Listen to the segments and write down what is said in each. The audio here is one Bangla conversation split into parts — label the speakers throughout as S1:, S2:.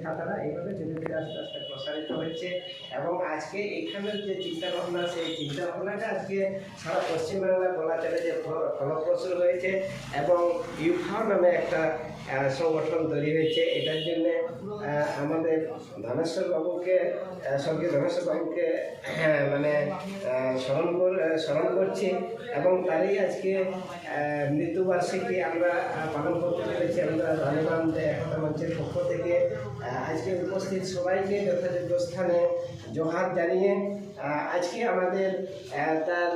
S1: খাতাটা এইভাবে ধীরে ধীরে আস্তে আস্তে প্রসারিত হচ্ছে। এবং আজকে এখানের যে চিন্তাভাবনা, সেই চিন্তাভাবনাটা আজকে সারা পশ্চিমবাংলা বলা চলে যে ফলপ্রসূ হয়েছে। এবং ইউফাও নামে একটা সংগঠন তৈরি হয়েছে। এটার জন্য আমাদের ধনেশ্বর বাবুকে, স্বর্গীয় ধনেশ্বর বাবুকে মানে স্মরণ করছি। এবং তারই আজকে মৃত্যুবার্ষিকী আমরা পালন করতে পেরেছি। আমরা রানীগঞ্জ একতা মঞ্চের পক্ষ থেকে আজকে উপস্থিত সবাইকে যথাযোগ্য স্থানে জোহার জানিয়ে আজকে আমাদের তার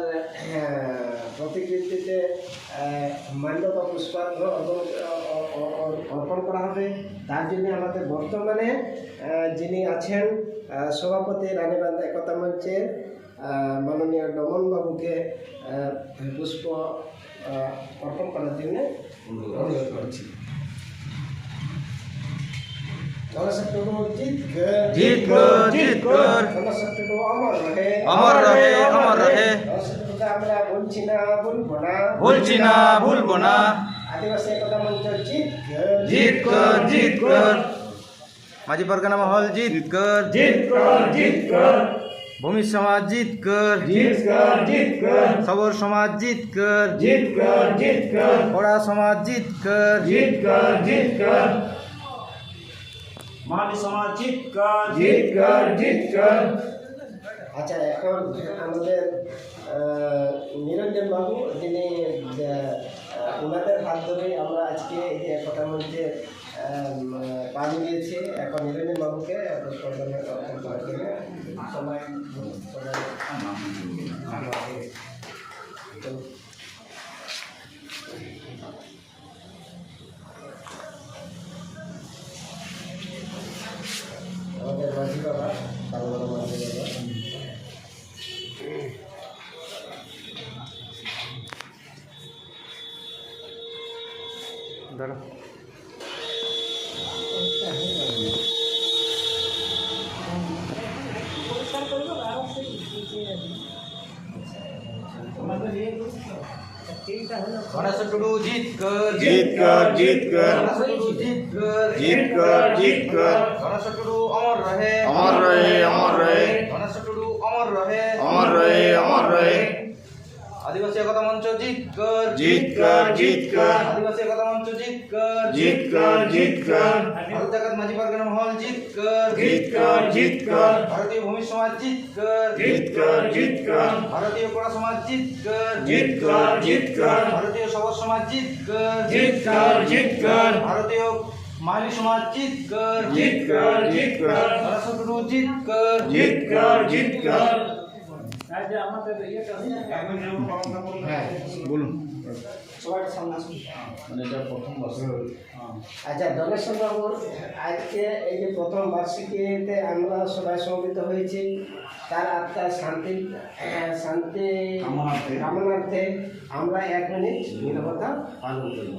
S1: প্রতিকৃতিতে মাল্য বা পুষ্পার্ঘ্য অর্পণ করা হবে। তার জন্য আমাদের বর্তমানে যিনি আছেন সভাপতি রানীগঞ্জ একতা মঞ্চের মাননীয় ডমন বাবুকে পুষ্প অর্পণ করার জন্য অনুরোধ করছি। আমরা বলছি না ভুলবো না। আদিবাসী একতা মঞ্চ জিত কর।
S2: মাঝি পারগানা মহল জিত কর। ভূমি সমাজ জিত কর। সবর সমাজ জিত কর। ওড়া সমাজ জিত কর।
S3: মালি সমাজ জিত কর।
S1: আচ্ছা, এখন আমাদের নিরঞ্জন বাবু, যিনি ওনাদের হাত ধরে আমরা আজকে এই যে একতা মঞ্চে পা মিলিয়েছি। এখন নিরঞ্জন বাবুকে সবাই আমাদের মাঝি বাবা, কালবড় মাঝি বাবা।
S2: ধরো ধনেশ্বর টুডু জিত কর। ধনেশ্বর টুডু জিত কর। ধনেশ্বর টুডু অমর রহে। ধনেশ্বর টুডু অমর রহে। আদিবাসী একতা মঞ্চ জিত কর। আদিবাসী একতা মঞ্চ জিত কর। ভারত জাগাত মাঝি পারগানা মহল জিত কর। ভারতীয় ভূমি সমাজ জিত কর। ভারতীয় কোড়া সমাজ জিত কর। ভারতীয় সবর সমাজ জিত কর। ভারতীয় মালি সমাজ জিত কর। ধনেশ্বর টুডু জিত কর। বলুন।
S1: আচ্ছা, ধনেশ্বর বাবুর আজকে এই যে প্রথম বার্ষিকীতে আমরা সবাই সমবেত হয়েছি, তার আত্মার শান্তি কামনার্থে আমরা 1 মিনিট নীরবতা পালন করব।